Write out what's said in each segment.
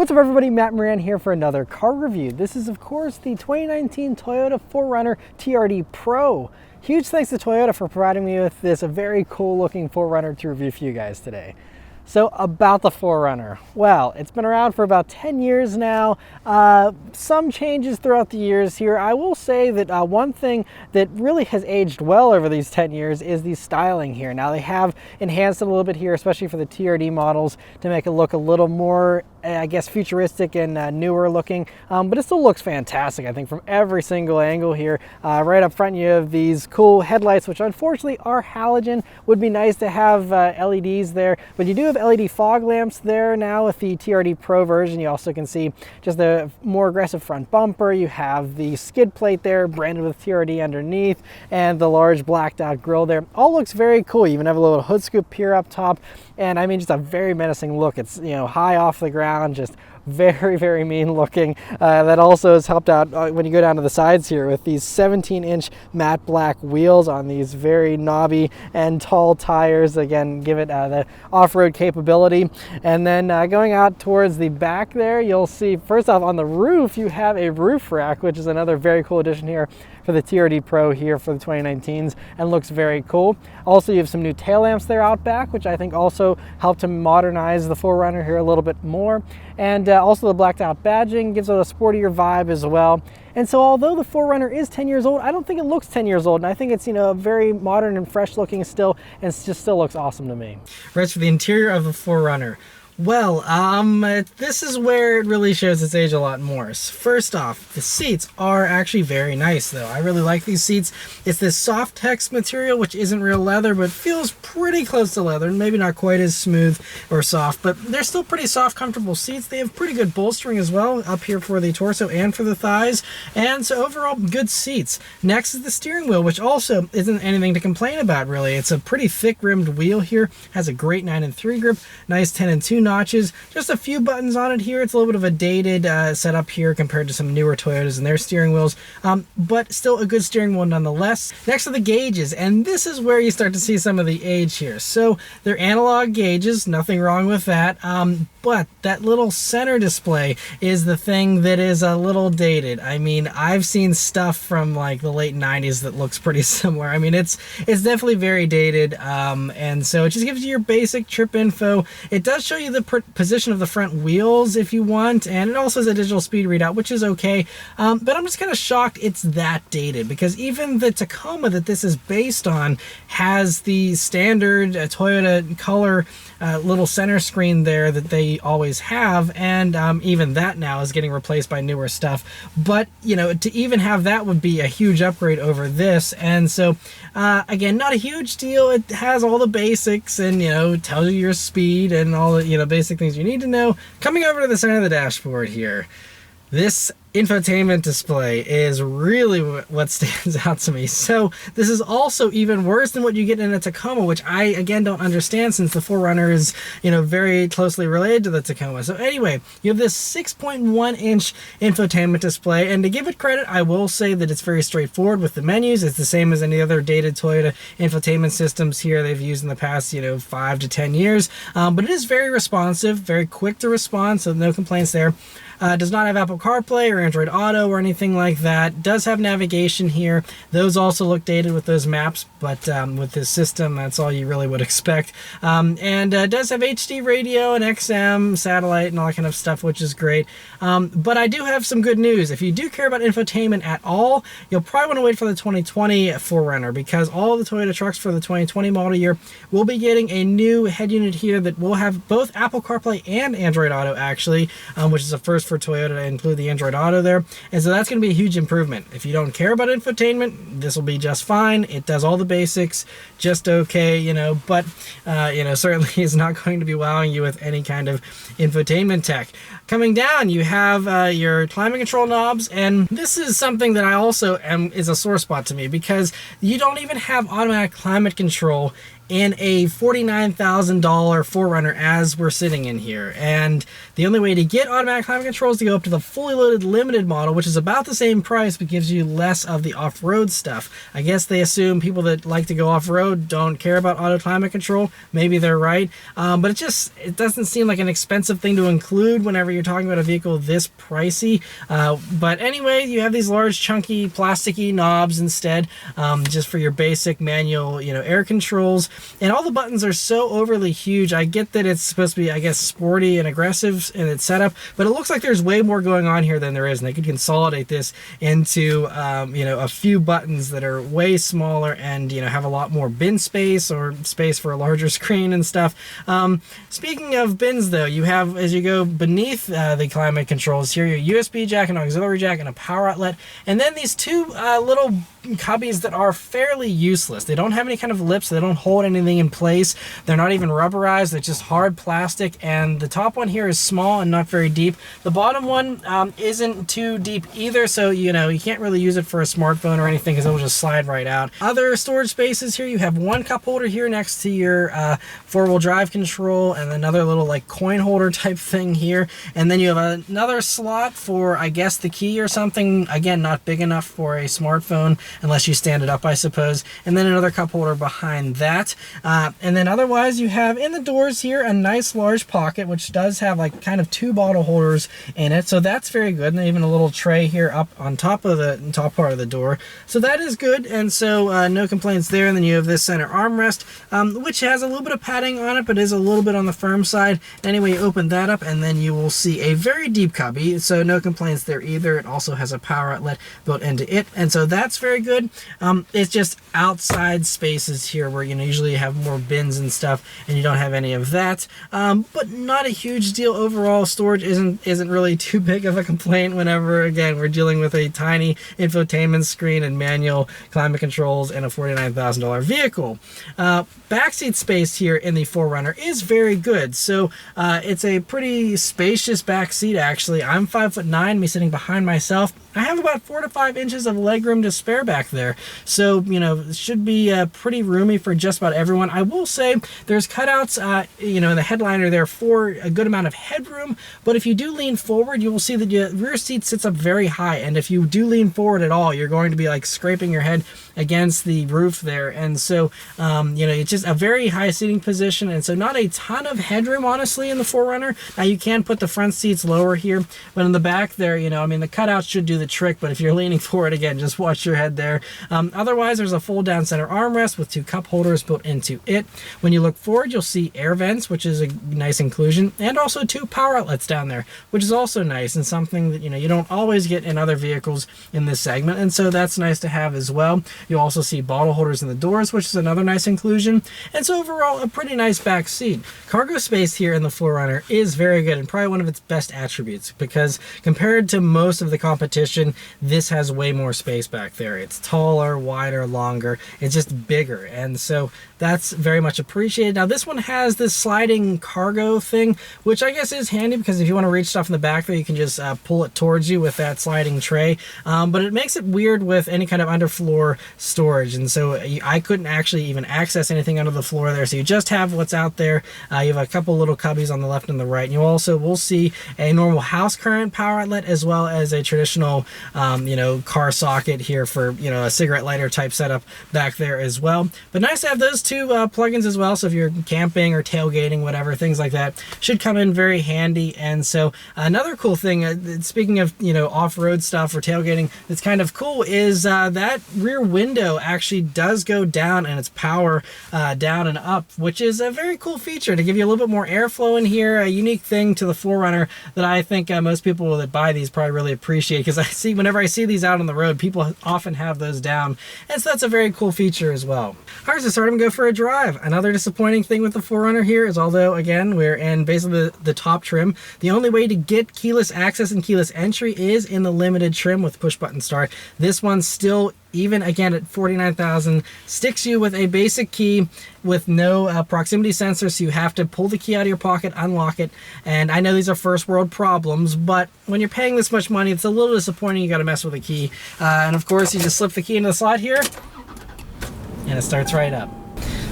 What's up everybody, Matt Maran here for another car review. This is of course the 2019 Toyota 4Runner TRD Pro. Huge thanks to Toyota for providing me with this very cool looking 4Runner to review for you guys today. So about the 4Runner, well, it's been around for about 10 years now. Some changes throughout the years here. I will say that one thing that really has aged well over these 10 years is the styling here. Now they have enhanced it a little bit here, especially for the TRD models, to make it look a little more, I guess, futuristic and newer looking, but it still looks fantastic, I think, from every single angle here. Right up front you have these cool headlights, which unfortunately are halogen. Would be nice to have LEDs there, but you do have LED fog lamps there now with the TRD Pro version. You also can see just the more aggressive front bumper. You have the skid plate there branded with TRD underneath, and the large blacked out grille there. All looks very cool. You even have a little hood scoop here up top, and I mean, just a very menacing look. It's, you know, high off the ground, just very, very mean looking. That also has helped out when you go down to the sides here with these 17-inch matte black wheels on these very knobby and tall tires. Again, give it the off-road capability. And then going out towards the back there, you'll see, first off, on the roof, you have a roof rack, which is another very cool addition here for the TRD Pro here for the 2019s, and looks very cool. Also, you have some new tail lamps there out back, which I think also help to modernize the 4Runner here a little bit more. And also the blacked out badging gives it a sportier vibe as well. And so although the 4Runner is 10 years old, I don't think it looks 10 years old. And I think it's, you know, very modern and fresh looking still, and it just still looks awesome to me. Right, for the interior of the 4Runner. Well, this is where it really shows its age a lot more. First off, the seats are actually very nice though. I really like these seats. It's this soft text material, which isn't real leather, but feels pretty close to leather. Maybe not quite as smooth or soft, but they're still pretty soft, comfortable seats. They have pretty good bolstering as well up here for the torso and for the thighs. And so overall, good seats. Next is the steering wheel, which also isn't anything to complain about really. It's a pretty thick rimmed wheel here. Has a great 9-3 grip, nice 10-2 notches, just a few buttons on it here. It's a little bit of a dated setup here compared to some newer Toyotas and their steering wheels, but still a good steering wheel nonetheless. Next are the gauges, and this is where you start to see some of the age here. So they're analog gauges, nothing wrong with that, but that little center display is the thing that is a little dated. I mean, I've seen stuff from like the late 90s that looks pretty similar. I mean, it's definitely very dated, and so it just gives you your basic trip info. It does show you the position of the front wheels if you want, and it also has a digital speed readout, which is okay, but I'm just kind of shocked it's that dated, because even the Tacoma that this is based on has the standard Toyota color little center screen there that they always have, and even that now is getting replaced by newer stuff. But you know, to even have that would be a huge upgrade over this. And so again, not a huge deal. It has all the basics, and you know, tells you your speed and all the, you know, basic things you need to know. Coming over to the center of the dashboard here, this infotainment display is really what stands out to me. So this is also even worse than what you get in a Tacoma, which I again don't understand, since the 4Runner is, you know, very closely related to the Tacoma. So anyway, you have this 6.1-inch infotainment display, and to give it credit, I will say that it's very straightforward with the menus. It's the same as any other dated Toyota infotainment systems here they've used in the past, you know, 5 to 10 years, but it is very responsive, very quick to respond, so no complaints there. Does not have Apple CarPlay or Android Auto or anything like that. Does have navigation here. Those also look dated with those maps, but with this system, that's all you really would expect. And does have HD radio and XM, satellite, and all that kind of stuff, which is great. But I do have some good news. If you do care about infotainment at all, you'll probably want to wait for the 2020 4Runner, because all the Toyota trucks for the 2020 model year will be getting a new head unit here that will have both Apple CarPlay and Android Auto, actually, which is a first for Toyota to include the Android Auto there. And so that's going to be a huge improvement. If you don't care about infotainment, this will be just fine. It does all the basics just okay, you know, but you know, certainly is not going to be wowing you with any kind of infotainment tech. Coming down, you have your climate control knobs, and this is something that I also is a sore spot to me, because you don't even have automatic climate control in a $49,000 4Runner as we're sitting in here. And the only way to get automatic climate control is to go up to the fully loaded limited model, which is about the same price but gives you less of the off-road stuff. I guess they assume people that like to go off-road don't care about auto climate control. Maybe they're right, but it doesn't seem like an expensive thing to include whenever you're talking about a vehicle this pricey. But anyway, you have these large chunky plasticky knobs instead, just for your basic manual air controls. And all the buttons are so overly huge. I get that it's supposed to be, I guess, sporty and aggressive in its setup, but it looks like there's way more going on here than there is, and they could consolidate this into a few buttons that are way smaller and have a lot more bin space or space for a larger screen and stuff. Speaking of bins though, you have, as you go beneath the climate controls here, your USB jack, an auxiliary jack, and a power outlet, and then these two little cubbies that are fairly useless. They don't have any kind of lips, they don't hold anything in place, they're not even rubberized, they're just hard plastic, and the top one here is small and not very deep. The bottom one isn't too deep either, so you can't really use it for a smartphone or anything because it'll just slide right out. Other storage spaces here, you have one cup holder here next to your four-wheel drive control, and another little like coin holder type thing here, and then you have another slot for, I guess, the key or something. Again, not big enough for a smartphone unless you stand it up, I suppose, and then another cup holder behind that. And then otherwise you have in the doors here a nice large pocket, which does have like kind of two bottle holders in it, so that's very good, and even a little tray here up on top of the top part of the door, so that is good, and so no complaints there. And then you have this center armrest, which has a little bit of padding on it but is a little bit on the firm side. Anyway, you open that up and then you will see a very deep cubby, so no complaints there either. It also has a power outlet built into it, and so that's very good. It's just outside spaces here where usually you have more bins and stuff, and you don't have any of that, but not a huge deal overall. Storage isn't really too big of a complaint whenever, again, we're dealing with a tiny infotainment screen and manual climate controls and a $49,000 vehicle. Backseat space here in the 4Runner is very good, so it's a pretty spacious back seat actually. I'm 5'9", me sitting behind myself. I have about 4 to 5 inches of legroom to spare back there, so it should be pretty roomy for just about everyone. I will say there's cutouts in the headliner there for a good amount of headroom, but if you do lean forward, you will see that your rear seat sits up very high, and if you do lean forward at all, you're going to be like scraping your head against the roof there, and so it's just a very high seating position, and so not a ton of headroom honestly in the 4Runner. Now you can put the front seats lower here, but in the back there, the cutouts should do the trick, but if you're leaning forward, again, just watch your head there. Otherwise, there's a fold down center armrest with 2 cup holders built into it. When you look forward, you'll see air vents, which is a nice inclusion, and also 2 power outlets down there, which is also nice and something that you don't always get in other vehicles in this segment, and so that's nice to have as well. You'll also see bottle holders in the doors, which is another nice inclusion, and so overall a pretty nice back seat. Cargo space here in the 4Runner is very good and probably one of its best attributes, because compared to most of the competition, this has way more space back there. It's taller, wider, longer, it's just bigger, and so that's very much appreciated. Now this one has this sliding cargo thing, which I guess is handy because if you want to reach stuff in the back there, you can just pull it towards you with that sliding tray, but it makes it weird with any kind of underfloor storage, and so I couldn't actually even access anything under the floor there, so you just have what's out there. You have a couple little cubbies on the left and the right, and you also will see a normal house current power outlet as well as a traditional car socket here for a cigarette lighter type setup back there as well. But nice to have those 2 plugins as well, so if you're camping or tailgating, whatever, things like that should come in very handy. And so another cool thing, speaking of off-road stuff or tailgating, that's kind of cool is that rear window actually does go down, and it's power down and up, which is a very cool feature to give you a little bit more airflow in here, a unique thing to the 4Runner that I think most people that buy these probably really appreciate, because whenever I see these out on the road, people often have those down, and so that's a very cool feature as well. All right, so start them, go for a drive. Another disappointing thing with the 4Runner here is, although again we're in basically the top trim, the only way to get keyless access and keyless entry is in the limited trim with push button start. This one still, even again at $49,000, sticks you with a basic key with no proximity sensor, so you have to pull the key out of your pocket, unlock it, and I know these are first world problems, but when you're paying this much money, it's a little disappointing. You got to mess with a key, and of course you just slip the key into the slot here and it starts right up.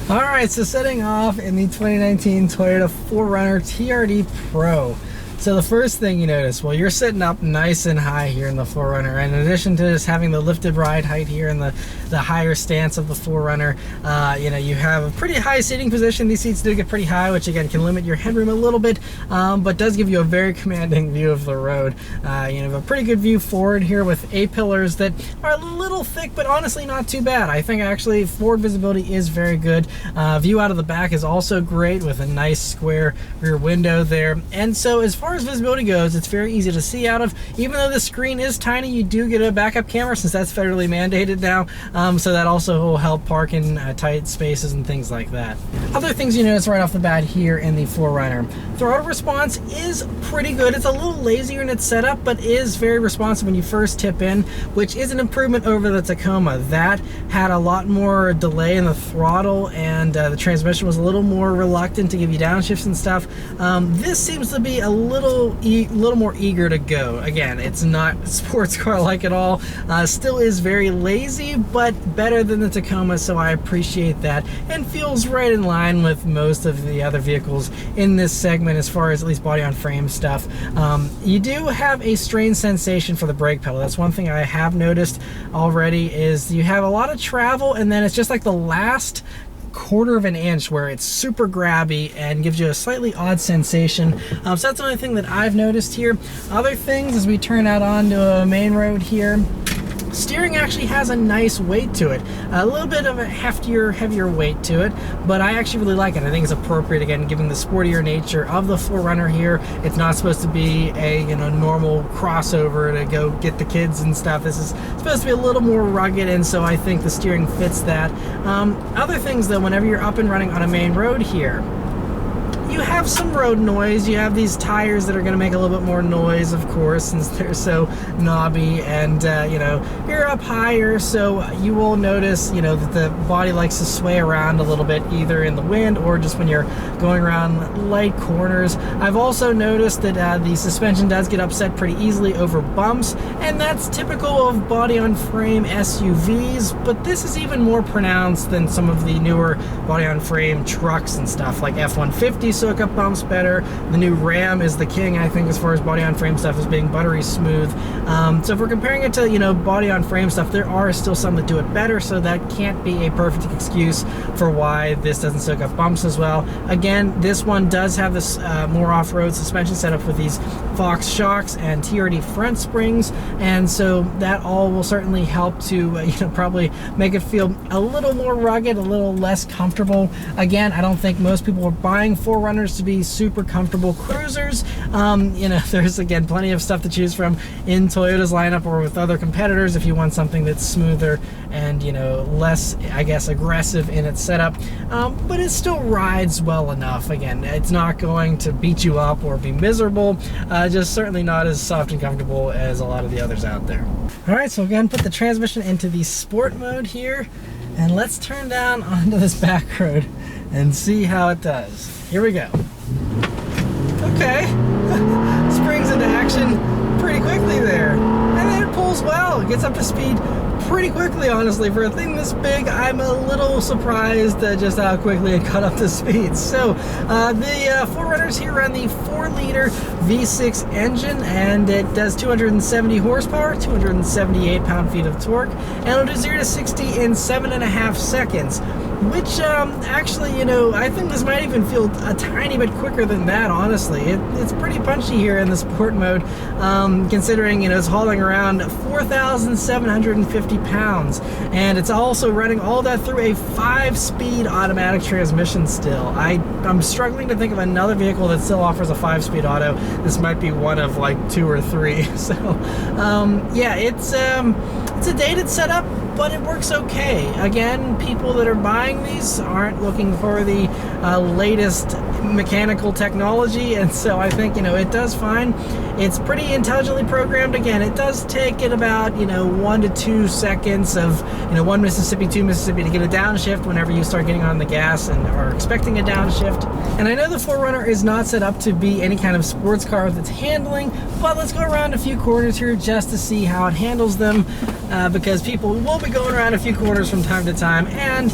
All right, so setting off in the 2019 Toyota 4Runner TRD Pro. So the first thing you notice, well, you're sitting up nice and high here in the 4Runner. And in addition to just having the lifted ride height here and the higher stance of the 4Runner, you know, you have a pretty high seating position. These seats do get pretty high, which again can limit your headroom a little bit, but does give you a very commanding view of the road. You have a pretty good view forward here with A-pillars that are a little thick, but honestly not too bad. I think actually forward visibility is very good. View out of the back is also great with a nice square rear window there. And so as far as visibility goes, it's very easy to see out of. Even though the screen is tiny, you do get a backup camera since that's federally mandated now, so that also will help park in tight spaces and things like that. Other things you notice right off the bat here in the 4Runner, throttle response is pretty good. It's a little lazier in its setup, but is very responsive when you first tip in, which is an improvement over the Tacoma. That had a lot more delay in the throttle, and the transmission was a little more reluctant to give you downshifts and stuff. This seems to be a little more eager to go. Again, it's not sports car like at all. Still is very lazy, but better than the Tacoma, so I appreciate that, and feels right in line with most of the other vehicles in this segment as far as at least body on frame stuff. You do have a strain sensation for the brake pedal. That's one thing I have noticed already, is you have a lot of travel and then it's just like the last quarter of an inch where it's super grabby and gives you a slightly odd sensation. So that's the only thing that I've noticed here. Other things, as we turn out onto a main road here, steering actually has a nice weight to it. A little bit of a heavier weight to it, but I actually really like it. I think it's appropriate, again, given the sportier nature of the 4Runner here. It's not supposed to be a normal crossover to go get the kids and stuff. This is supposed to be a little more rugged, and so I think the steering fits that. Other things though, whenever you're up and running on a main road here, you have some road noise. You have these tires that are going to make a little bit more noise, of course, since they're so knobby, and you're up higher, so you will notice that the body likes to sway around a little bit, either in the wind or just when you're going around light corners. I've also noticed that the suspension does get upset pretty easily over bumps, and that's typical of body on frame SUVs, but this is even more pronounced than some of the newer body on frame trucks and stuff like F-150 soak up bumps better. The new Ram is the king, I think, as far as body on frame stuff, as being buttery smooth. So if we're comparing it to body on frame stuff, there are still some that do it better, so that can't be a perfect excuse for why this doesn't soak up bumps as well. Again, this one does have this more off-road suspension setup with these Fox shocks and TRD front springs, and so that all will certainly help to probably make it feel a little more rugged, a little less comfortable. Again, I don't think most people are buying 4Runners to be super comfortable cruisers. There's again plenty of stuff to choose from in Toyota's lineup or with other competitors if you want something that's smoother and less, I guess, aggressive in its setup, but it still rides well enough. Again, it's not going to beat you up or be miserable, just certainly not as soft and comfortable as a lot of the others out there. All right, so again, put the transmission into the sport mode here, and let's turn down onto this back road and see how it does. Here we go. Okay, springs into action pretty quickly there, and then it pulls well. It gets up to speed pretty quickly, honestly. For a thing this big, I'm a little surprised just how quickly it got up to speed. So the 4Runners here run the 4-liter V6 engine, and it does 270 horsepower, 278 pound-feet of torque, and it'll do 0 to 60 in 7.5 seconds. Which actually, I think this might even feel a tiny bit quicker than that, honestly. It's pretty punchy here in the sport mode, considering, it's hauling around 4,750 pounds. And it's also running all that through a 5-speed automatic transmission still. I'm struggling to think of another vehicle that still offers a 5-speed auto. This might be one of like 2 or 3. So, yeah, it's a dated setup, but it works okay. Again, people that are buying these aren't looking for the latest mechanical technology, and so I think it does fine. It's pretty intelligently programmed. Again, it does take it about 1 to 2 seconds of 1 Mississippi, 2 Mississippi to get a downshift whenever you start getting on the gas and are expecting a downshift. And I know the 4Runner is not set up to be any kind of sports car with its handling, but let's go around a few corners here just to see how it handles them, because people will be going around a few corners from time to time, and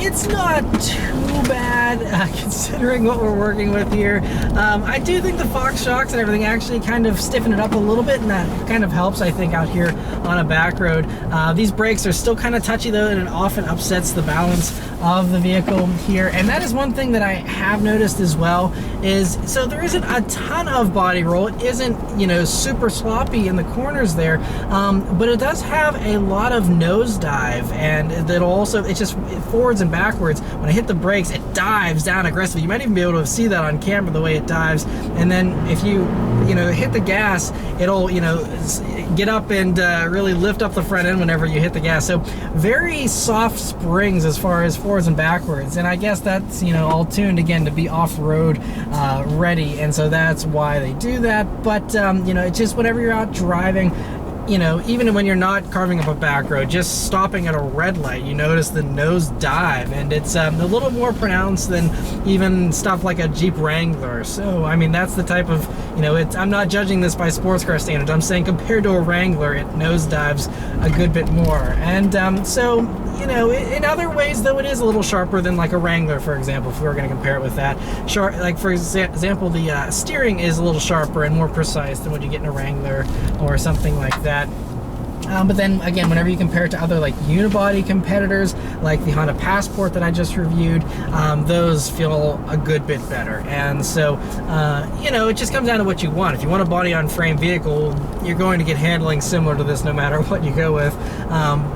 It's not too bad considering what we're working with here. I do think the Fox shocks and everything actually kind of stiffen it up a little bit, and that kind of helps, I think, out here on a back road. These brakes are still kind of touchy though, and it often upsets the balance of the vehicle here. And that is one thing that I have noticed as well, is so there isn't a ton of body roll. It isn't, you know, super sloppy in the corners there, but it does have a lot of nosedive, and it'll also, it forwards and backwards. When I hit the brakes, it dives down aggressively. You might even be able to see that on camera, the way it dives. And then if you hit the gas, it'll, get up and really lift up the front end whenever you hit the gas. So very soft springs as far as forwards and backwards. And I guess that's, all tuned again to be off-road ready. And so that's why they do that. But, it's just whenever you're out driving, even when you're not carving up a back road, just stopping at a red light, you notice the nose dive, and it's a little more pronounced than even stuff like a Jeep Wrangler. So, I mean, that's the type of, I'm not judging this by sports car standards. I'm saying compared to a Wrangler, it nose dives a good bit more. And so, in other ways, though, it is a little sharper than like a Wrangler, for example, if we were going to compare it with that. Like, for example, the steering is a little sharper and more precise than what you get in a Wrangler or something like that. But then again, whenever you compare it to other like unibody competitors, like the Honda Passport that I just reviewed, those feel a good bit better. And so, it just comes down to what you want. If you want a body on frame vehicle, you're going to get handling similar to this no matter what you go with.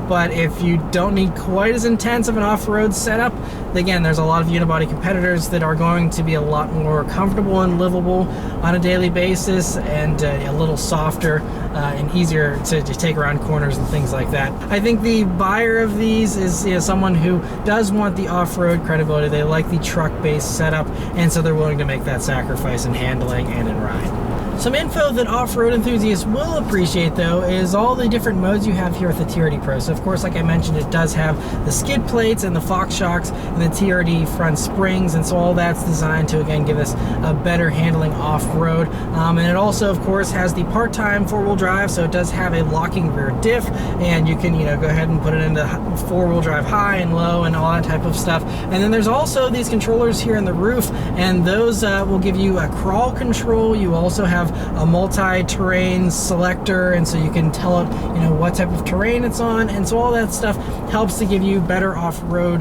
But if you don't need quite as intense of an off-road setup, again, there's a lot of unibody competitors that are going to be a lot more comfortable and livable on a daily basis, and a little softer and easier to take around corners and things like that. I think the buyer of these is someone who does want the off-road credibility. They like the truck-based setup, and so they're willing to make that sacrifice in handling and in ride. Some info that off-road enthusiasts will appreciate, though, is all the different modes you have here with the TRD Pro. So, of course, like I mentioned, it does have the skid plates and the Fox shocks and the TRD front springs, and so all that's designed to, again, give us a better handling off-road. And it also, of course, has the part-time four-wheel drive, so it does have a locking rear diff, and you can, go ahead and put it into four-wheel drive high and low and all that type of stuff. And then there's also these controllers here in the roof, and those will give you a crawl control. You also have a multi-terrain selector, and so you can tell it what type of terrain it's on, and so all that stuff helps to give you better off-road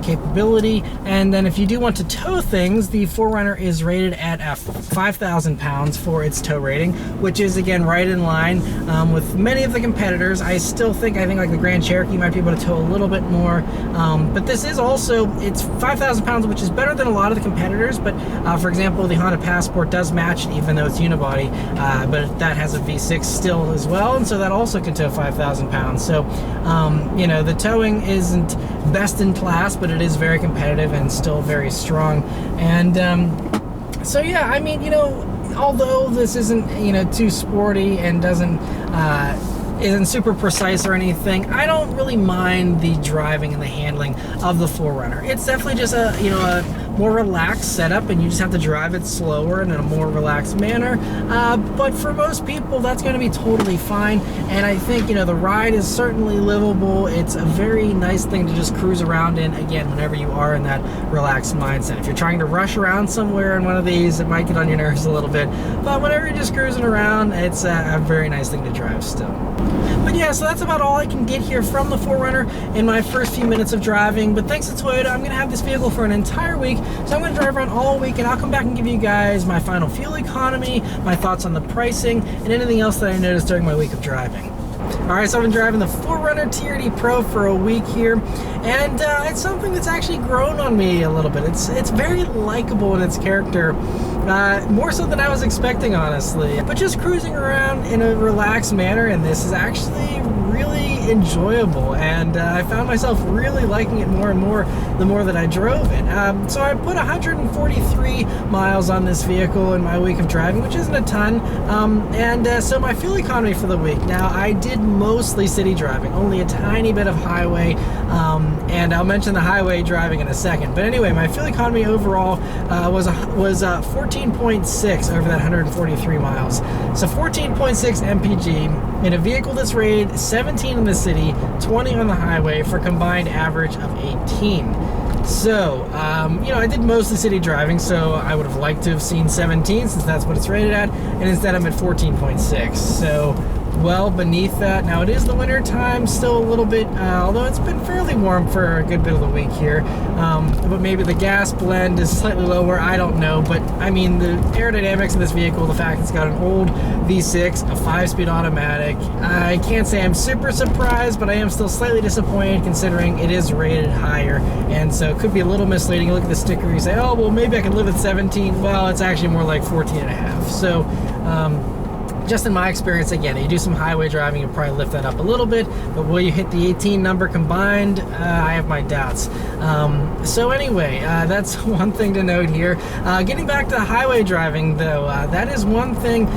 capability. And then if you do want to tow things, the 4Runner is rated at 5,000 pounds for its tow rating, which is again right in line with many of the competitors. I think like the Grand Cherokee might be able to tow a little bit more, but this is also, it's 5,000 pounds, which is better than a lot of the competitors. But for example, the Honda Passport does match it, even though it's unibody, but that has a V6 still as well, and so that also can tow 5,000 pounds. So the towing isn't best in class, but it is very competitive and still very strong. And so yeah, I mean, although this isn't too sporty and isn't super precise or anything, I don't really mind the driving and the handling of the 4Runner. It's definitely just a more relaxed setup, and you just have to drive it slower and in a more relaxed manner. But for most people, that's going to be totally fine. And I think, the ride is certainly livable. It's a very nice thing to just cruise around in, again, whenever you are in that relaxed mindset. If you're trying to rush around somewhere in one of these, it might get on your nerves a little bit. But whenever you're just cruising around, it's a very nice thing to drive still. But yeah, so that's about all I can get here from the 4Runner in my first few minutes of driving. But thanks to Toyota, I'm going to have this vehicle for an entire week. So I'm going to drive around all week, and I'll come back and give you guys my final fuel economy, my thoughts on the pricing, and anything else that I noticed during my week of driving. Alright, so I've been driving the 4Runner TRD Pro for a week here, and it's something that's actually grown on me a little bit. It's very likable in its character, more so than I was expecting, honestly. But just cruising around in a relaxed manner, and this is actually really enjoyable, and I found myself really liking it more and more the more that I drove it. So I put 143 miles on this vehicle in my week of driving, which isn't a ton, and so my fuel economy for the week. Now, I did mostly city driving, only a tiny bit of highway, and I'll mention the highway driving in a second. But anyway, my fuel economy overall was 14.6 over that 143 miles. So 14.6 mpg in a vehicle that's rated 17 in the city, 20 on the highway, for a combined average of 18. So, you know, I did mostly city driving, so I would have liked to have seen 17 since that's what it's rated at, and instead I'm at 14.6. So, well beneath that. Now, it is the winter time, still a little bit, although it's been fairly warm for a good bit of the week here. But maybe the gas blend is slightly lower, I don't know. But, I mean, the aerodynamics of this vehicle, the fact it's got an old V6, a 5-speed automatic, I can't say I'm super surprised, but I am still slightly disappointed considering it is rated higher. And so it could be a little misleading. You look at the sticker, you say, oh, well, maybe I can live with 17. Well, it's actually more like 14 and a half. So, just in my experience, again, you do some highway driving, you'll probably lift that up a little bit, but will you hit the 18 number combined? I have my doubts. So anyway, that's one thing to note here. Getting back to highway driving, though, that is one thing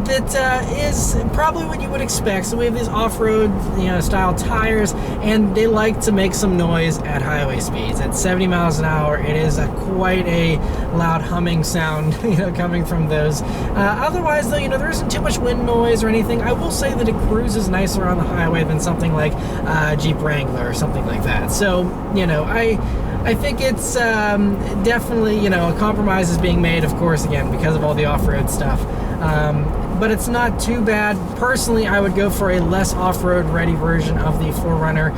that is probably what you would expect. So we have these off-road, you know, style tires, and they like to make some noise at highway speeds. At 70 miles an hour, it is quite a loud humming sound, you know, coming from those. Otherwise, though, you know, there isn't too much wind noise or anything. I will say that it cruises nicer on the highway than something like Jeep Wrangler or something like that. So, you know, I think it's definitely, you know, a compromise is being made, of course, again, because of all the off-road stuff. But it's not too bad. Personally, I would go for a less off-road ready version of the 4Runner.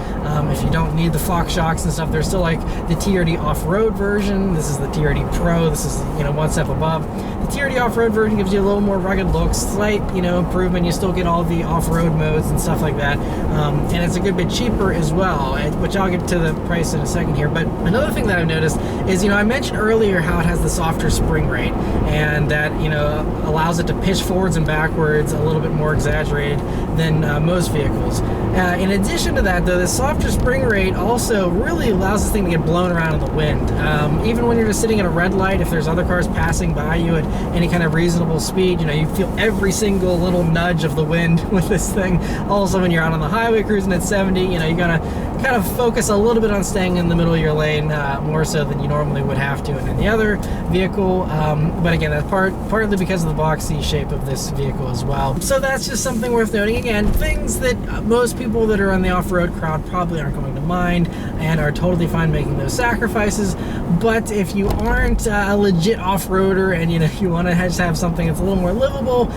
If you don't need the Fox shocks and stuff, there's still like the TRD off-road version. This is the TRD Pro. This is, you know, one step above. The TRD off-road version gives you a little more rugged look, slight, you know, improvement. You still get all the off-road modes and stuff like that. And it's a good bit cheaper as well, which I'll get to the price in a second here. But another thing that I've noticed is, you know, I mentioned earlier how it has the softer spring rate and that, you know, allows it to pitch forwards and backwards a little bit more exaggerated than most vehicles. In addition to that, though, the softer spring rate also really allows this thing to get blown around in the wind. Even when you're just sitting at a red light, if there's other cars passing by you at any kind of reasonable speed, you know, you feel every single little nudge of the wind with this thing. Also, when you're out on the highway cruising at 70, you know, you gotta kind of focus a little bit on staying in the middle of your lane, more so than you normally would have to in any other vehicle. But again, that's partly because of the boxy shape of this vehicle as well. So that's just something worth noting. Again, things that most people that are in the off-road crowd probably aren't going to mind and are totally fine making those sacrifices. But if you aren't a legit off-roader and, you know, you want to just have something that's a little more livable,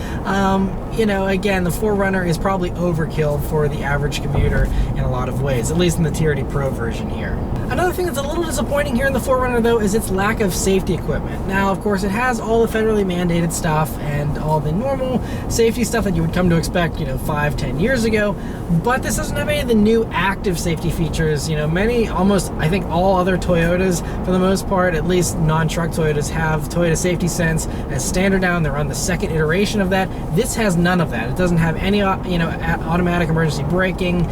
you know, again, the 4Runner is probably overkill for the average commuter in a lot of ways, at least in the TRD Pro version here. Another thing that's a little disappointing here in the 4Runner, though, is its lack of safety equipment. Now, of course, it has all the federally mandated stuff and all the normal safety stuff that you would come to expect, you know, 5-10 years ago, but this doesn't have any of the new active safety features. You know, almost, I think all other Toyotas, for the most part, at least non-truck Toyotas, have Toyota Safety Sense as standard now, and they're on the second iteration of that. This has none of that. It doesn't have any, you know, automatic emergency braking,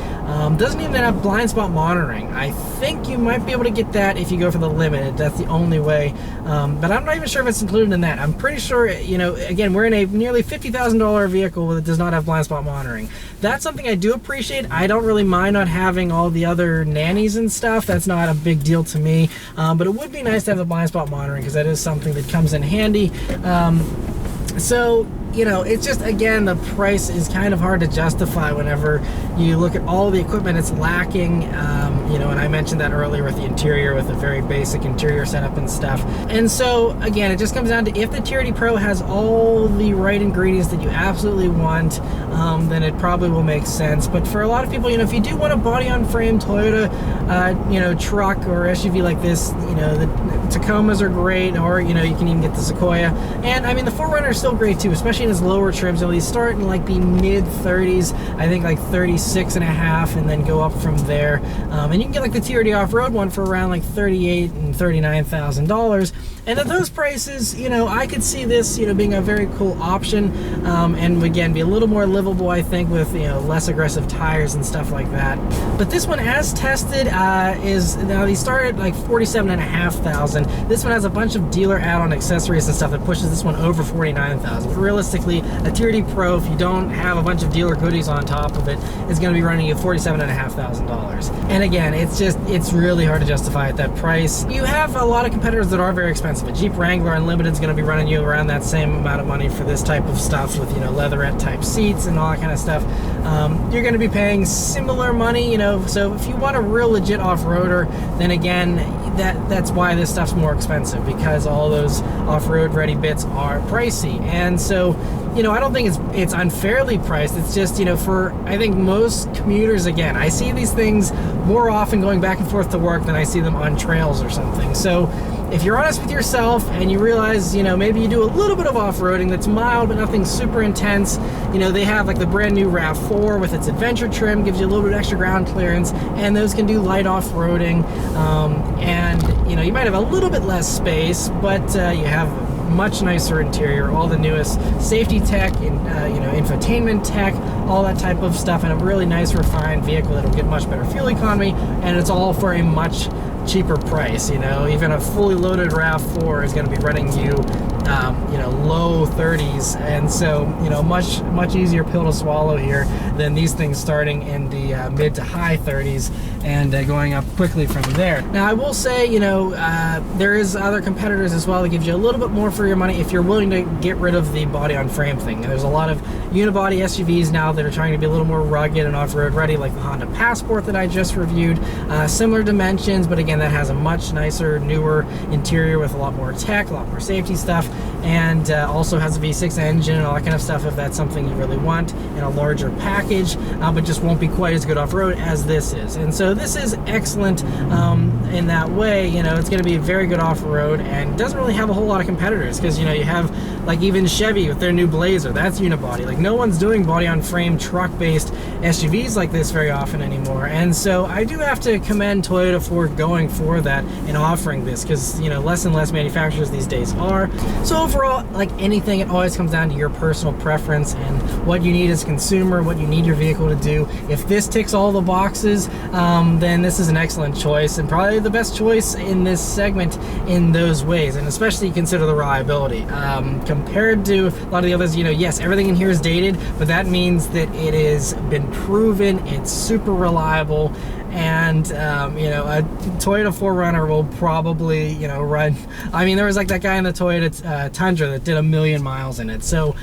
doesn't even have blind spot monitoring. I think you might be able to get that if you go for the Limited. That's the only way, but I'm not even sure if it's included in that. I'm pretty sure, you know, again, we're in a nearly $50,000 vehicle that does not have blind spot monitoring. That's something I do appreciate. I don't really mind not having all the other nannies and stuff. That's not a big deal to me, but it would be nice to have the blind spot monitoring because that is something that comes in handy. So, you know, it's just, again, the price is kind of hard to justify whenever you look at all the equipment it's lacking. You know, and I mentioned that earlier with the interior, with a very basic interior setup and stuff. And so, again, it just comes down to if the TRD Pro has all the right ingredients that you absolutely want, then it probably will make sense. But for a lot of people, you know, if you do want a body-on-frame Toyota, you know, truck or SUV like this, you know, the Tacomas are great, or, you know, you can even get the Sequoia. And, I mean, the 4Runner is still great, too, especially in its lower trims. You know, these start in, like, the mid-30s, I think, like 36 and a half, and then go up from there. And you can get, like, the TRD off-road one for around, like, $38,000 and $39,000. And at those prices, you know, I could see this, you know, being a very cool option, and again, be a little more livable, I think, with, you know, less aggressive tires and stuff like that. But this one, as tested, is, now these start at like $47,500. This one has a bunch of dealer add-on accessories and stuff that pushes this one over $49,000. But realistically, realistically, a TRD Pro, if you don't have a bunch of dealer goodies on top of it, is going to be running you $47,500. And again, it's really hard to justify at that price. You have a lot of competitors that are very expensive. A Jeep Wrangler Unlimited is going to be running you around that same amount of money for this type of stuff with, you know, leatherette type seats and all that kind of stuff. You're going to be paying similar money, you know, so if you want a real legit off-roader, then again, that's why this stuff's more expensive, because all those off-road ready bits are pricey. And so, you know, I don't think it's unfairly priced. It's just, you know, for, I think most commuters, again, I see these things more often going back and forth to work than I see them on trails or something. So if you're honest with yourself and you realize, you know, maybe you do a little bit of off-roading that's mild but nothing super intense, you know, they have like the brand new RAV4 with its adventure trim, gives you a little bit of extra ground clearance, and those can do light off-roading. And, you know, you might have a little bit less space, but you have much nicer interior, all the newest safety tech, you know, infotainment tech, all that type of stuff, and a really nice refined vehicle that'll get much better fuel economy, and it's all for a much cheaper price. You know, even a fully loaded RAV4 is going to be running you, you know, low 30s, and so, you know, much easier pill to swallow here than these things starting in the mid to high 30s and going up quickly from there. Now, I will say, you know, there is other competitors as well that gives you a little bit more for your money if you're willing to get rid of the body on frame thing. There's a lot of unibody SUVs now that are trying to be a little more rugged and off-road ready, like the Honda Passport that I just reviewed. Similar dimensions, but again, that has a much nicer, newer interior with a lot more tech, a lot more safety stuff, and also has a V6 engine and all that kind of stuff if that's something you really want, in a larger package, but just won't be quite as good off-road as this is. And so this is excellent in that way. You know, it's going to be very good off-road and doesn't really have a whole lot of competitors, because, you know, you have like even Chevy with their new Blazer, that's unibody. Like, no one's doing body-on-frame truck-based SUVs like this very often anymore. And so I do have to commend Toyota for going for that and offering this, because, you know, less and less manufacturers these days are. So overall, like anything, it always comes down to your personal preference and what you need as a consumer, what you need your vehicle to do. If this ticks all the boxes, then this is an excellent choice, and probably the best choice in this segment in those ways, and especially consider the reliability. Compared to a lot of the others, you know, yes, everything in here is dated, but that means that it has been proven, it's super reliable, and you know, a Toyota 4Runner will probably, you know, run, I mean, there was like that guy in the Toyota Tundra that did 1 million miles in it. So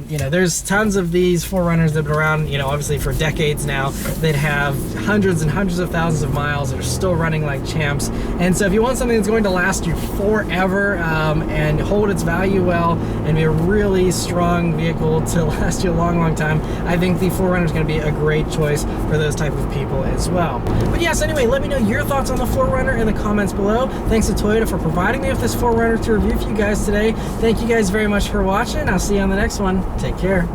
you know, there's tons of these 4Runners that have been around, you know, obviously for decades now, that have hundreds and hundreds of thousands of miles that are still running like champs. And so if you want something that's going to last you forever and hold its value well and be a really strong vehicle to last you a long time, I think the 4Runner is going to be a great choice for those type of people as well. But yes, anyway, let me know your thoughts on the 4Runner in the comments below. Thanks to Toyota for providing me with this 4Runner to review for you guys today. Thank you guys very much for watching. I'll see you on the next one. Take care.